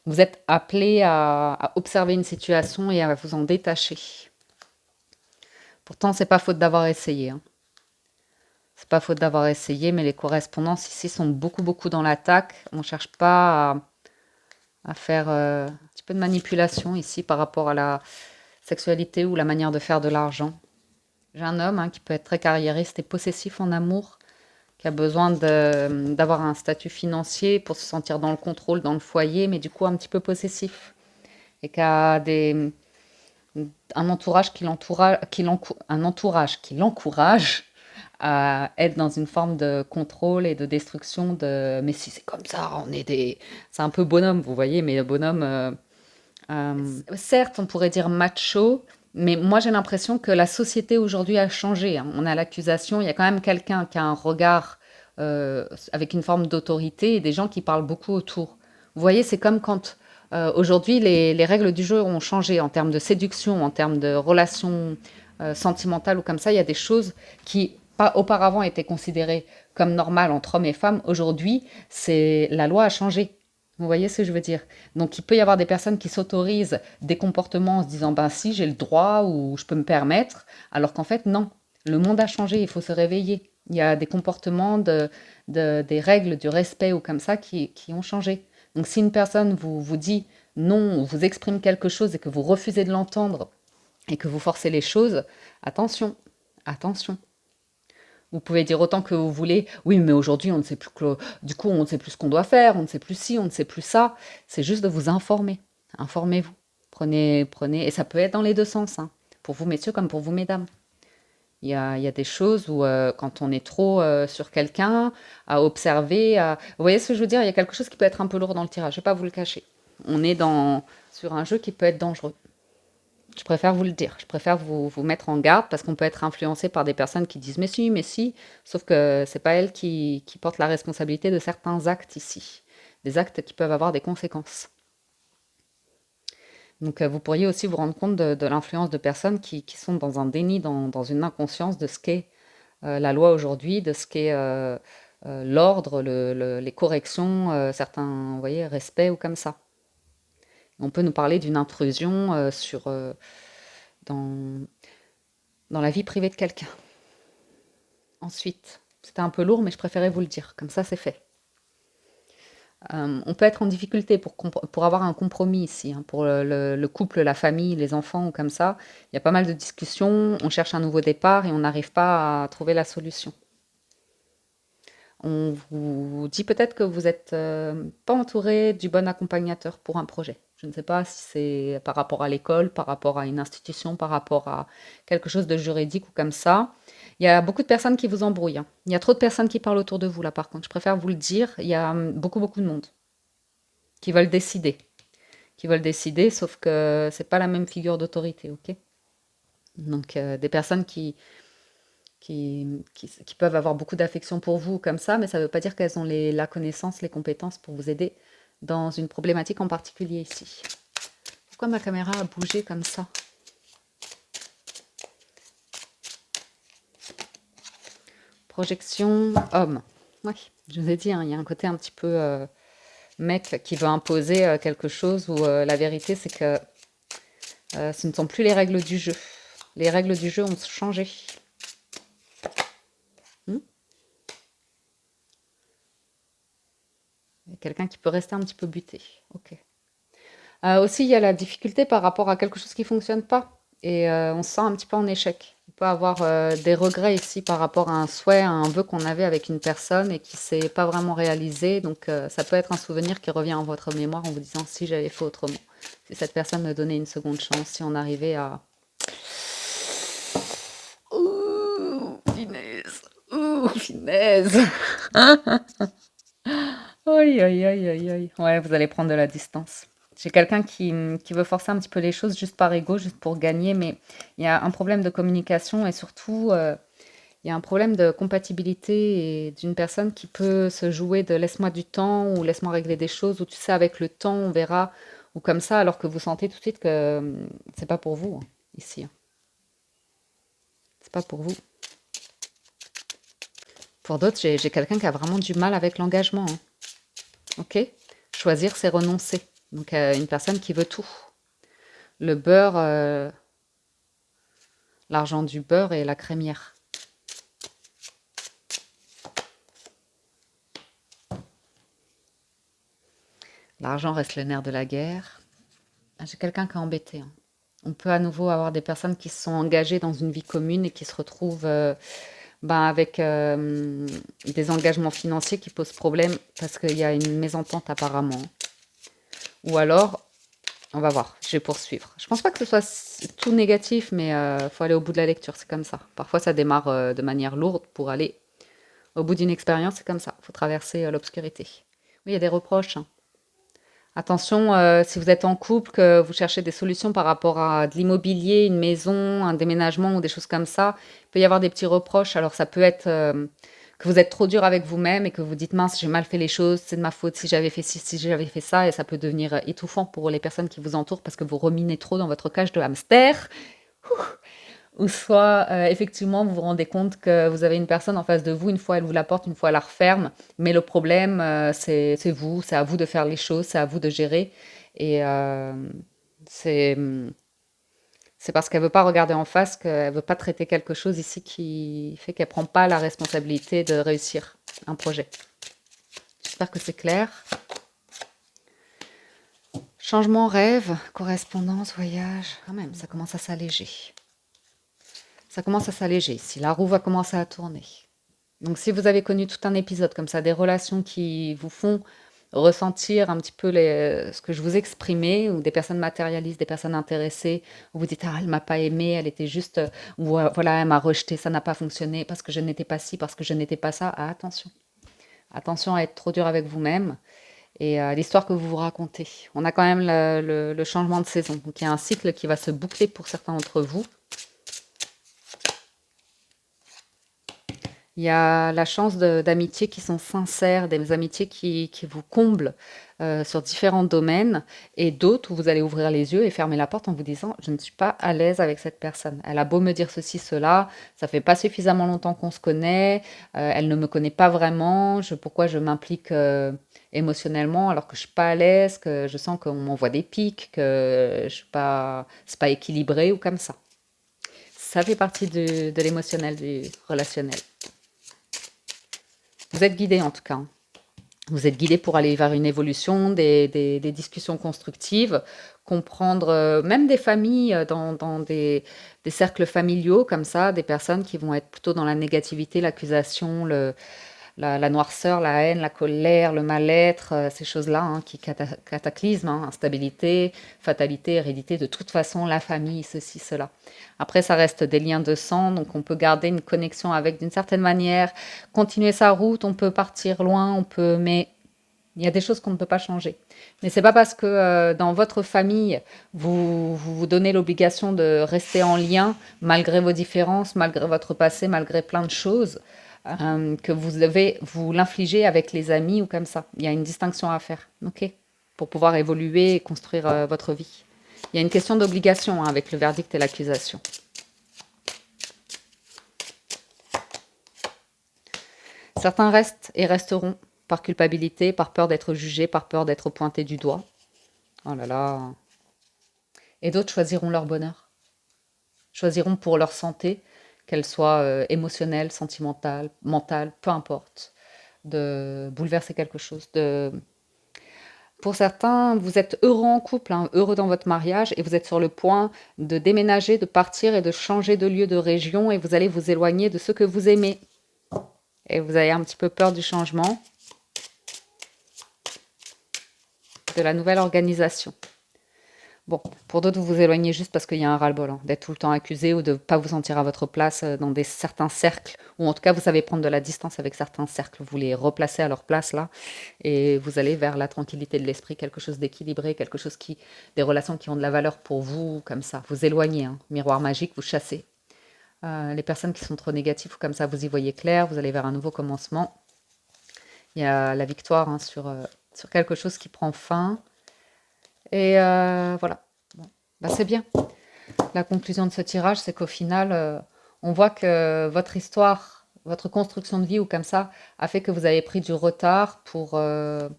S1: vous êtes appelé à observer une situation et à vous en détacher. Pourtant, c'est pas faute d'avoir essayé. Hein. C'est pas faute d'avoir essayé, mais les correspondances ici sont beaucoup dans l'attaque. On ne cherche pas à faire un petit peu de manipulation ici par rapport à la sexualité ou la manière de faire de l'argent. J'ai un homme hein, qui peut être très carriériste et possessif en amour, qui a besoin d'avoir un statut financier pour se sentir dans le contrôle, dans le foyer, mais du coup un petit peu possessif. Et qui a un entourage qui l'encourage à être dans une forme de contrôle et de destruction de mais si c'est comme ça, c'est un peu bonhomme, vous voyez, mais bonhomme certes, on pourrait dire macho, mais moi j'ai l'impression que la société aujourd'hui a changé. Hein. On a l'accusation, il y a quand même quelqu'un qui a un regard avec une forme d'autorité et des gens qui parlent beaucoup autour. Vous voyez, c'est comme quand aujourd'hui les règles du jeu ont changé en termes de séduction, en termes de relations sentimentales ou comme ça. Il y a des choses qui pas auparavant étaient considérées comme normales entre hommes et femmes. Aujourd'hui, la loi a changé. Vous voyez ce que je veux dire? Donc, il peut y avoir des personnes qui s'autorisent des comportements en se disant, ben si, j'ai le droit ou je peux me permettre, alors qu'en fait, non. Le monde a changé, il faut se réveiller. Il y a des comportements des règles du respect ou comme ça qui ont changé. Donc si une personne vous dit non, ou vous exprime quelque chose et que vous refusez de l'entendre et que vous forcez les choses, attention, attention. Vous pouvez dire autant que vous voulez, oui, mais aujourd'hui, on ne sait plus du coup, on ne sait plus ce qu'on doit faire, on ne sait plus ci, on ne sait plus ça. C'est juste de vous informer. Informez-vous. Prenez, et ça peut être dans les deux sens, hein, pour vous, messieurs, comme pour vous, mesdames. Il y a des choses où, quand on est trop sur quelqu'un, à observer, vous voyez ce que je veux dire? Il y a quelque chose qui peut être un peu lourd dans le tirage, je ne vais pas vous le cacher. On est sur un jeu qui peut être dangereux. Je préfère vous le dire, je préfère vous mettre en garde parce qu'on peut être influencé par des personnes qui disent mais si, sauf que c'est pas elles qui portent la responsabilité de certains actes ici, des actes qui peuvent avoir des conséquences. Donc vous pourriez aussi vous rendre compte de l'influence de personnes qui sont dans un déni, dans une inconscience de ce qu'est la loi aujourd'hui, de ce qu'est l'ordre, les corrections, certains, vous voyez, respect ou comme ça. On peut nous parler d'une intrusion dans, dans la vie privée de quelqu'un. Ensuite, c'était un peu lourd, mais je préférais vous le dire, comme ça c'est fait. On peut être en difficulté pour avoir un compromis ici, hein, pour le couple, la famille, les enfants ou comme ça. Il y a pas mal de discussions, on cherche un nouveau départ et on n'arrive pas à trouver la solution. On vous dit peut-être que vous n'êtes pas entouré du bon accompagnateur pour un projet. Je ne sais pas si c'est par rapport à l'école, par rapport à une institution, par rapport à quelque chose de juridique ou comme ça. Il y a beaucoup de personnes qui vous embrouillent, hein. Il y a trop de personnes qui parlent autour de vous là par contre. Je préfère vous le dire, il y a beaucoup beaucoup de monde qui veulent décider. Qui veulent décider, sauf que c'est pas la même figure d'autorité, ok? Donc des personnes qui peuvent avoir beaucoup d'affection pour vous comme ça, mais ça ne veut pas dire qu'elles ont la connaissance, les compétences pour vous aider dans une problématique en particulier ici. Pourquoi ma caméra a bougé comme ça? Projection homme. Oui, je vous ai dit, hein, il y a un côté un petit peu mec qui veut imposer quelque chose où la vérité c'est que ce ne sont plus les règles du jeu. Les règles du jeu ont changé. Hmm. Il y a quelqu'un qui peut rester un petit peu buté. Ok. Aussi, il y a la difficulté par rapport à quelque chose qui ne fonctionne pas. Et on se sent un petit peu en échec. On peut avoir des regrets ici par rapport à un souhait, à un vœu qu'on avait avec une personne et qui ne s'est pas vraiment réalisé. Donc ça peut être un souvenir qui revient en votre mémoire en vous disant si j'avais fait autrement. Si cette personne me donnait une seconde chance, si on arrivait à... Ouh, finesse. Ouh, finesse. Aïe, aïe, aïe, aïe, aïe. Ouais, vous allez prendre de la distance. J'ai quelqu'un qui veut forcer un petit peu les choses juste par ego, juste pour gagner, mais il y a un problème de communication et surtout, il y a un problème de compatibilité et d'une personne qui peut se jouer de laisse-moi du temps ou laisse-moi régler des choses ou tu sais, avec le temps, on verra ou comme ça, alors que vous sentez tout de suite que c'est pas pour vous, hein, ici, hein. C'est pas pour vous. Pour d'autres, j'ai quelqu'un qui a vraiment du mal avec l'engagement, hein. Ok? Choisir, c'est renoncer. Donc, une personne qui veut tout. Le beurre, l'argent du beurre et la crémière. L'argent reste le nerf de la guerre. Ah, j'ai quelqu'un qui est embêté, hein. On peut à nouveau avoir des personnes qui se sont engagées dans une vie commune et qui se retrouvent avec des engagements financiers qui posent problème parce qu'il y a une mésentente apparemment. Ou alors, on va voir, je vais poursuivre. Je pense pas que ce soit tout négatif, mais faut aller au bout de la lecture, c'est comme ça. Parfois, ça démarre de manière lourde pour aller au bout d'une expérience, c'est comme ça. Il faut traverser l'obscurité. Oui, il y a des reproches, hein. Attention, si vous êtes en couple, que vous cherchez des solutions par rapport à de l'immobilier, une maison, un déménagement ou des choses comme ça, il peut y avoir des petits reproches. Alors ça peut être que vous êtes trop dur avec vous-même et que vous dites mince, j'ai mal fait les choses, c'est de ma faute si j'avais fait ci, si j'avais fait ça, et ça peut devenir étouffant pour les personnes qui vous entourent parce que vous ruminez trop dans votre cage de hamster. Ou soit, effectivement, vous vous rendez compte que vous avez une personne en face de vous, une fois elle vous la porte, une fois elle la referme, mais le problème, c'est vous, c'est à vous de faire les choses, c'est à vous de gérer. Et c'est c'est parce qu'elle veut pas regarder en face, qu'elle veut pas traiter quelque chose ici qui fait qu'elle prend pas la responsabilité de réussir. un projet. J'espère que c'est clair. Changement, rêve, correspondance, voyage. Quand même, ça commence à s'alléger. Ça commence à s'alléger. Si la roue va commencer à tourner. Donc si vous avez connu tout un épisode comme ça, des relations qui vous font ressentir un petit peu ce que je vous exprimais, ou des personnes matérialistes, des personnes intéressées, où vous dites ah elle m'a pas aimé, elle était juste, ou voilà elle m'a rejeté, ça n'a pas fonctionné parce que je n'étais pas ci, parce que je n'étais pas ça. Ah, attention, attention à être trop dur avec vous-même et à l'histoire que vous vous racontez. On a quand même le changement de saison, donc il y a un cycle qui va se boucler pour certains d'entre vous. Il y a la chance d'amitiés qui sont sincères, des amitiés qui vous comblent sur différents domaines, et d'autres où vous allez ouvrir les yeux et fermer la porte en vous disant je ne suis pas à l'aise avec cette personne. Elle a beau me dire ceci, cela, ça fait pas suffisamment longtemps qu'on se connaît, elle ne me connaît pas vraiment, pourquoi je m'implique émotionnellement alors que je suis pas à l'aise, que je sens qu'on m'envoie des pics, que je suis pas, c'est pas équilibré ou comme ça. Ça fait partie de l'émotionnel, du relationnel. Vous êtes guidé en tout cas. Vous êtes guidé pour aller vers une évolution, des discussions constructives, comprendre même des familles dans des cercles familiaux comme ça, des personnes qui vont être plutôt dans la négativité, l'accusation, la noirceur, la haine, la colère, le mal-être, ces choses-là hein, qui cataclysment, hein, instabilité, fatalité, hérédité, de toute façon, la famille, ceci, cela. Après, ça reste des liens de sang, donc on peut garder une connexion avec d'une certaine manière, continuer sa route, on peut partir loin, mais il y a des choses qu'on ne peut pas changer. Mais c'est pas parce que dans votre famille, vous donnez l'obligation de rester en lien, malgré vos différences, malgré votre passé, malgré plein de choses, que vous devez vous l'infliger avec les amis ou comme ça. Il y a une distinction à faire, ok? Pour pouvoir évoluer et construire votre vie. Il y a une question d'obligation hein, avec le verdict et l'accusation. Certains restent et resteront par culpabilité, par peur d'être jugés, par peur d'être pointés du doigt. Oh là là. Et d'autres choisiront leur bonheur. Choisiront pour leur santé, qu'elle soit émotionnelle, sentimentale, mentale, peu importe, de bouleverser quelque chose. Pour certains, vous êtes heureux en couple, hein, heureux dans votre mariage, et vous êtes sur le point de déménager, de partir et de changer de lieu, de région, et vous allez vous éloigner de ce que vous aimez. Et vous avez un petit peu peur du changement, de la nouvelle organisation. Bon, pour d'autres, vous vous éloignez juste parce qu'il y a un ras-le-bol, hein, d'être tout le temps accusé ou de ne pas vous sentir à votre place dans certains cercles, ou en tout cas, vous savez prendre de la distance avec certains cercles. Vous les replacez à leur place là, et vous allez vers la tranquillité de l'esprit, quelque chose d'équilibré, des relations qui ont de la valeur pour vous, comme ça. Vous éloignez, hein, miroir magique, vous chassez. Les personnes qui sont trop négatives, comme ça, vous y voyez clair, vous allez vers un nouveau commencement. Il y a la victoire hein, sur quelque chose qui prend fin. Et voilà. Bon. Bah, c'est bien. La conclusion de ce tirage, c'est qu'au final, on voit que votre histoire, votre construction de vie ou comme ça, a fait que vous avez pris du retard pour aller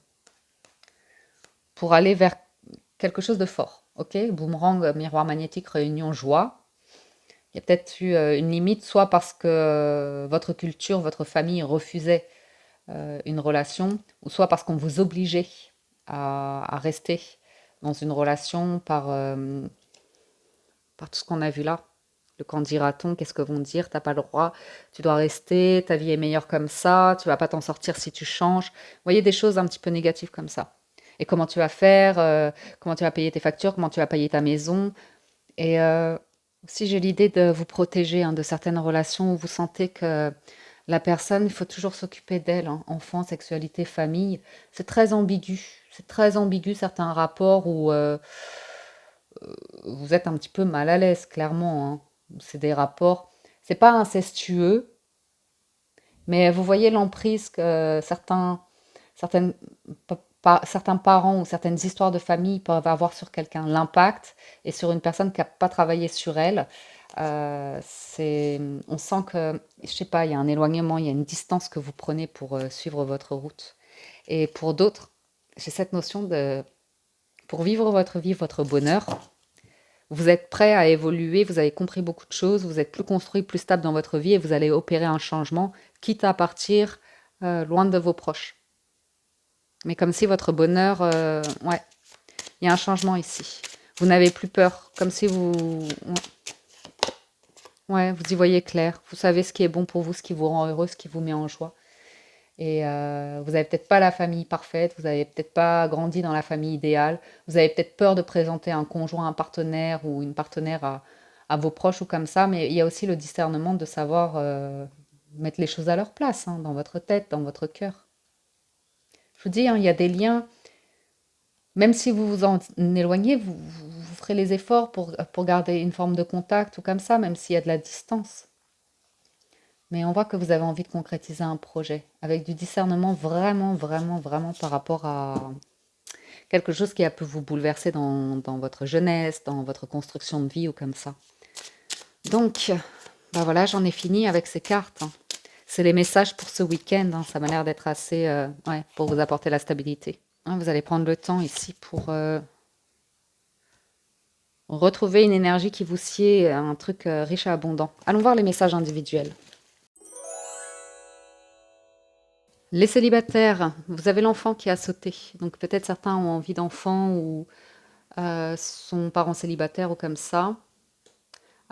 S1: vers quelque chose de fort. Ok, boomerang, miroir magnétique, réunion, joie. Il y a peut-être eu une limite, soit parce que votre culture, votre famille refusait une relation, ou soit parce qu'on vous obligeait à rester dans une relation par tout ce qu'on a vu là. Le quand dira-t-on, qu'est-ce que vont dire, t'as pas le droit, tu dois rester, ta vie est meilleure comme ça, tu vas pas t'en sortir si tu changes. Vous voyez des choses un petit peu négatives comme ça. Et comment tu vas faire, comment tu vas payer tes factures, comment tu vas payer ta maison. Et aussi j'ai l'idée de vous protéger hein, de certaines relations où vous sentez que la personne, il faut toujours s'occuper d'elle, hein. Enfant, sexualité, famille. C'est très ambigu. C'est très ambigu certains rapports où vous êtes un petit peu mal à l'aise, clairement, hein. C'est des rapports. C'est pas incestueux, mais vous voyez l'emprise que certaines, certains parents ou certaines histoires de famille peuvent avoir sur quelqu'un, l'impact, et sur une personne qui n'a pas travaillé sur elle. On sent que, je sais pas, il y a un éloignement, il y a une distance que vous prenez pour suivre votre route. Et pour d'autres, j'ai cette notion pour vivre votre vie, votre bonheur, vous êtes prêt à évoluer, vous avez compris beaucoup de choses, vous êtes plus construit, plus stable dans votre vie et vous allez opérer un changement, quitte à partir loin de vos proches. Mais comme si votre bonheur... ouais, il y a un changement ici. Vous n'avez plus peur, comme si vous... Ouais, vous y voyez clair. Vous savez ce qui est bon pour vous, ce qui vous rend heureux, ce qui vous met en joie. Et vous n'avez peut-être pas la famille parfaite, vous n'avez peut-être pas grandi dans la famille idéale, vous avez peut-être peur de présenter un conjoint, un partenaire ou une partenaire à vos proches ou comme ça, mais il y a aussi le discernement de savoir mettre les choses à leur place, hein, dans votre tête, dans votre cœur. Je vous dis, hein, il y a des liens, même si vous vous en éloignez, vous ferez les efforts pour garder une forme de contact ou comme ça, même s'il y a de la distance. Mais on voit que vous avez envie de concrétiser un projet avec du discernement vraiment, vraiment, vraiment par rapport à quelque chose qui a pu vous bouleverser dans votre jeunesse, dans votre construction de vie ou comme ça. Donc, ben voilà, j'en ai fini avec ces cartes, hein. C'est les messages pour ce week-end, hein. Ça m'a l'air d'être assez... ouais, pour vous apporter la stabilité. Hein, vous allez prendre le temps ici pour retrouver une énergie qui vous sied, un truc riche et abondant. Allons voir les messages individuels. Les célibataires, vous avez l'enfant qui a sauté. Donc peut-être certains ont envie d'enfant ou sont parents célibataires ou comme ça.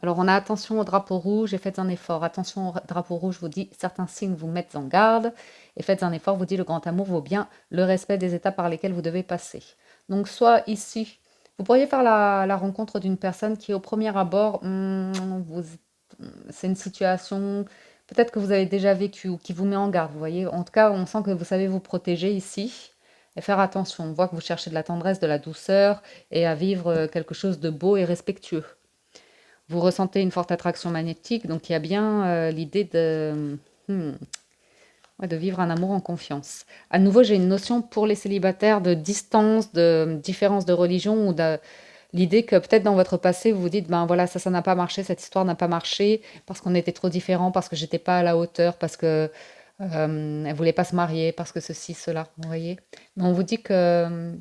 S1: Alors on a attention au drapeau rouge et faites un effort. Attention au drapeau rouge vous dit certains signes vous mettent en garde et faites un effort vous dit le grand amour vaut bien le respect des étapes par lesquelles vous devez passer. Donc soit ici, vous pourriez faire la rencontre d'une personne qui au premier abord, c'est une situation peut-être que vous avez déjà vécu ou qui vous met en garde, vous voyez. En tout cas, on sent que vous savez vous protéger ici et faire attention. On voit que vous cherchez de la tendresse, de la douceur et à vivre quelque chose de beau et respectueux. Vous ressentez une forte attraction magnétique, donc il y a bien l'idée ouais, de vivre un amour en confiance. À nouveau, j'ai une notion pour les célibataires de distance, de différence de religion ou de l'idée que peut-être dans votre passé, vous vous dites, ben voilà, ça n'a pas marché, cette histoire n'a pas marché parce qu'on était trop différents, parce que j'étais pas à la hauteur, parce que elle voulait pas se marier, parce que ceci, cela, vous voyez. Mais on vous dit que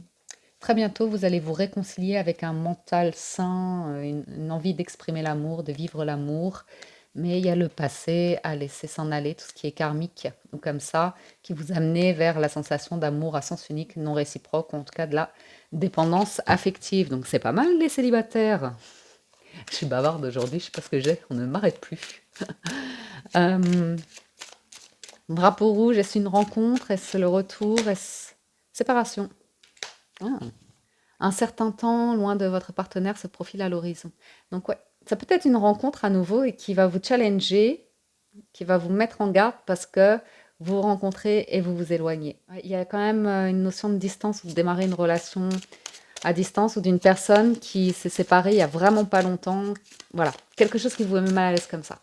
S1: très bientôt, vous allez vous réconcilier avec un mental sain, une envie d'exprimer l'amour, de vivre l'amour. Mais il y a le passé à laisser s'en aller, tout ce qui est karmique, ou comme ça, qui vous amenez vers la sensation d'amour à sens unique, non réciproque, ou en tout cas de la dépendance affective. Donc c'est pas mal les célibataires. Je suis bavarde aujourd'hui, je sais pas ce que j'ai, on ne m'arrête plus. Euh, Drapeau rouge, est-ce une rencontre? Est-ce le retour? Est-ce séparation? Ah. Un certain temps loin de votre partenaire se profile à l'horizon. Donc ouais, ça peut être une rencontre à nouveau et qui va vous challenger, qui va vous mettre en garde parce que vous vous rencontrez et vous vous éloignez. Ouais, il y a quand même une notion de distance où vous démarrez une relation à distance ou d'une personne qui s'est séparée il y a vraiment pas longtemps. Voilà, quelque chose qui vous met mal à l'aise comme ça.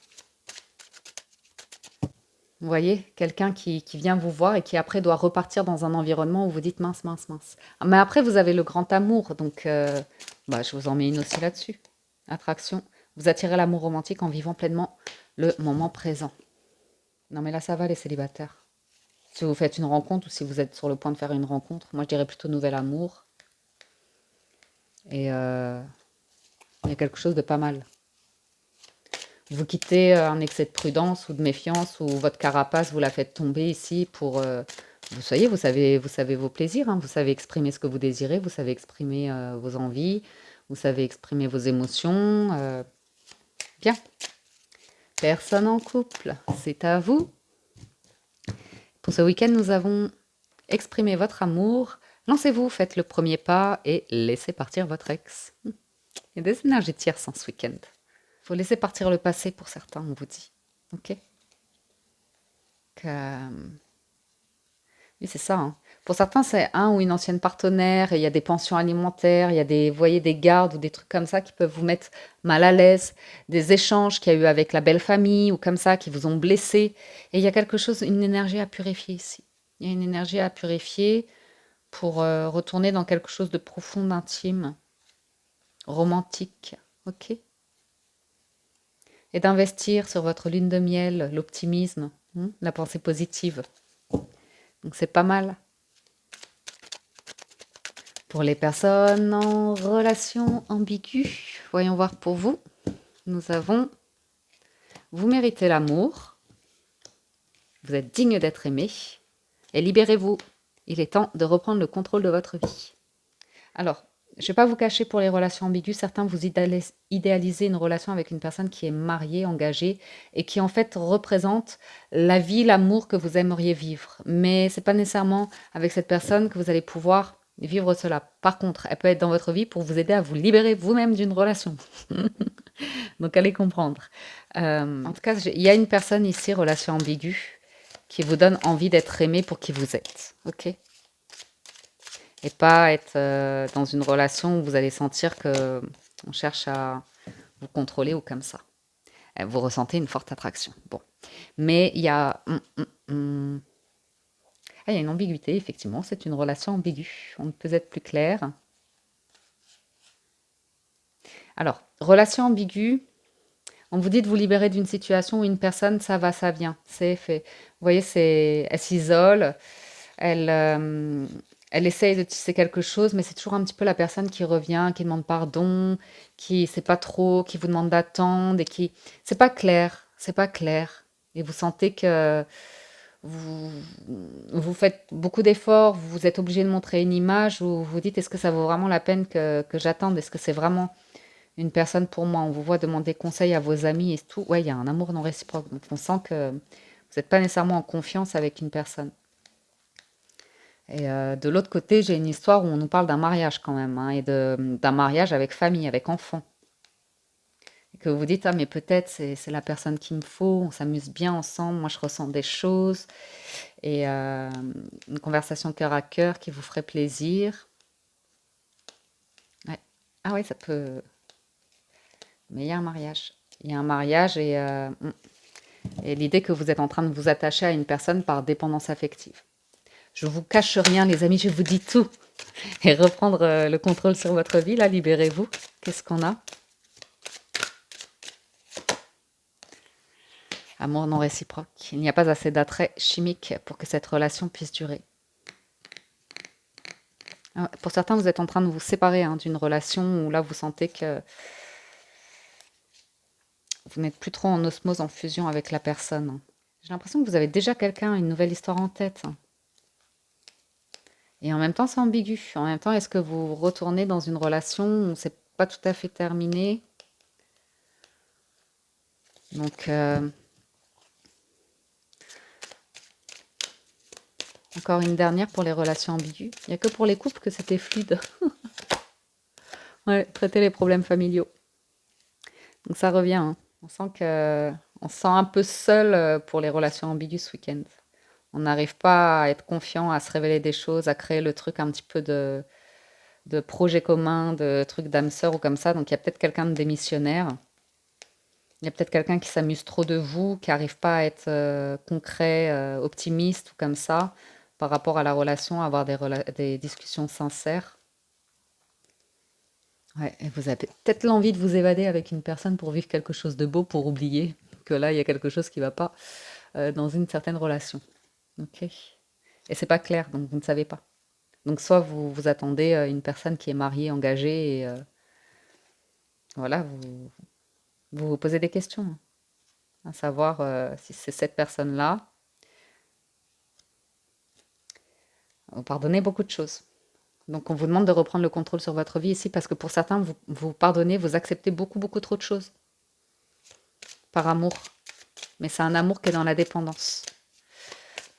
S1: Vous voyez, quelqu'un qui vient vous voir et qui après doit repartir dans un environnement où vous dites mince, mince, mince. Mais après, vous avez le grand amour, donc bah, je vous en mets une aussi là-dessus. Attraction, vous attirez l'amour romantique en vivant pleinement le moment présent. Non mais là, ça va les célibataires. Si vous faites une rencontre ou si vous êtes sur le point de faire une rencontre, moi je dirais plutôt nouvel amour. Et il y a quelque chose de pas mal. Vous quittez un excès de prudence ou de méfiance ou votre carapace, vous la faites tomber ici pour... vous savez vos plaisirs, hein, vous savez exprimer ce que vous désirez, vous savez exprimer vos envies, vous savez exprimer vos émotions. Bien. Personne en couple, c'est à vous. Pour ce week-end, nous avons exprimé votre amour. Lancez-vous, faites le premier pas et laissez partir votre ex. Il y a des énergies tierces ce week-end. Il faut laisser partir le passé pour certains, on vous dit. Ok. Oui, c'est ça, hein. Pour certains, c'est un ou une ancienne partenaire, et il y a des pensions alimentaires, il y a des, vous voyez, des gardes ou des trucs comme ça qui peuvent vous mettre mal à l'aise, des échanges qu'il y a eu avec la belle famille ou comme ça qui vous ont blessé. Et il y a quelque chose, une énergie à purifier ici. Il y a une énergie à purifier pour retourner dans quelque chose de profond, d'intime, romantique. Ok? Et d'investir sur votre lune de miel, l'optimisme, la pensée positive. Donc c'est pas mal. Pour les personnes en relation ambiguë, voyons voir pour vous. Nous avons vous méritez l'amour. Vous êtes digne d'être aimé. Et libérez-vous. Il est temps de reprendre le contrôle de votre vie. Alors, je ne vais pas vous cacher pour les relations ambiguës. Certains vous idéalisez une relation avec une personne qui est mariée, engagée, et qui en fait représente la vie, l'amour que vous aimeriez vivre. Mais ce n'est pas nécessairement avec cette personne que vous allez pouvoir vivre cela. Par contre, elle peut être dans votre vie pour vous aider à vous libérer vous-même d'une relation. Donc, allez comprendre. En tout cas, il y a une personne ici, relation ambiguë, qui vous donne envie d'être aimé pour qui vous êtes. Ok ? Et pas être dans une relation où vous allez sentir que on cherche à vous contrôler ou comme ça. Vous ressentez une forte attraction. Bon. Mais il y a... Ah, il y a une ambiguïté, effectivement. C'est une relation ambiguë. On ne peut être plus clair. Alors, relation ambiguë, on vous dit de vous libérer d'une situation où une personne, ça va, ça vient. C'est fait. Vous voyez, elle s'isole, elle essaye de tisser quelque chose, mais c'est toujours un petit peu la personne qui revient, qui demande pardon, qui sait pas trop, qui vous demande d'attendre et qui... C'est pas clair, c'est pas clair. Et vous sentez que vous, vous faites beaucoup d'efforts, vous êtes obligé de montrer une image où vous vous dites est-ce que ça vaut vraiment la peine que j'attende? Est-ce que c'est vraiment une personne pour moi? On vous voit demander conseil à vos amis et tout. Ouais, il y a un amour non réciproque. Donc on sent que vous n'êtes pas nécessairement en confiance avec une personne. Et de l'autre côté, j'ai une histoire où on nous parle d'un mariage quand même, hein, et d'un mariage avec famille, avec enfants. Et que vous vous dites, ah mais peut-être c'est la personne qu'il me faut, on s'amuse bien ensemble, moi je ressens des choses. Et une conversation cœur à cœur qui vous ferait plaisir. Ouais. Ah oui, ça peut... Mais il y a un mariage. Il y a un mariage et l'idée que vous êtes en train de vous attacher à une personne par dépendance affective. Je vous cache rien, les amis, je vous dis tout. Et reprendre le contrôle sur votre vie, là, libérez-vous. Qu'est-ce qu'on a? Amour non réciproque. Il n'y a pas assez d'attrait chimique pour que cette relation puisse durer. Pour certains, vous êtes en train de vous séparer d'une relation où là, vous sentez que vous n'êtes plus trop en osmose, en fusion avec la personne. J'ai l'impression que vous avez déjà quelqu'un, une nouvelle histoire en tête. Et en même temps, c'est ambigu. En même temps, est-ce que vous retournez dans une relation où c'est pas tout à fait terminé? Donc, encore une dernière pour les relations ambiguës. Il n'y a que pour les couples que c'était fluide. Ouais, traiter les problèmes familiaux. Donc ça revient, hein. On se sent un peu seul pour les relations ambiguës ce week-end. On n'arrive pas à être confiant, à se révéler des choses, à créer le truc un petit peu de projet commun, de truc d'âme sœur ou comme ça. Donc il y a peut-être quelqu'un de démissionnaire. Il y a peut-être quelqu'un qui s'amuse trop de vous, qui n'arrive pas à être concret, optimiste ou comme ça, par rapport à la relation, à avoir des discussions sincères. Ouais, et vous avez peut-être l'envie de vous évader avec une personne pour vivre quelque chose de beau, pour oublier que là, il y a quelque chose qui ne va pas dans une certaine relation. Ok. Et c'est pas clair, donc vous ne savez pas. Donc soit vous attendez une personne qui est mariée, engagée, et voilà, vous posez des questions, hein, à savoir si c'est cette personne-là. Vous pardonnez beaucoup de choses. Donc on vous demande de reprendre le contrôle sur votre vie ici parce que pour certains, vous pardonnez, vous acceptez beaucoup, beaucoup trop de choses par amour. Mais c'est un amour qui est dans la dépendance.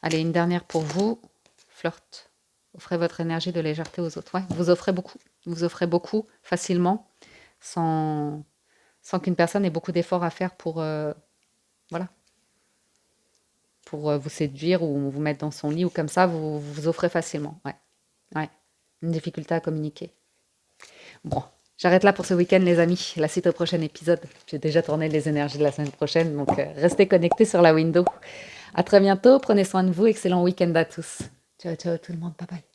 S1: Allez, une dernière pour vous. Flirt. Offrez votre énergie de légèreté aux autres. Ouais, vous offrez beaucoup. Vous offrez beaucoup facilement sans qu'une personne ait beaucoup d'efforts à faire pour, voilà, pour vous séduire ou vous mettre dans son lit ou comme ça, vous offrez facilement. Ouais, ouais. Une difficulté à communiquer. Bon, j'arrête là pour ce week-end, les amis. La suite au prochain épisode. J'ai déjà tourné les énergies de la semaine prochaine, donc restez connectés sur la window. À très bientôt, prenez soin de vous, excellent week-end à tous. Ciao, ciao tout le monde, bye bye.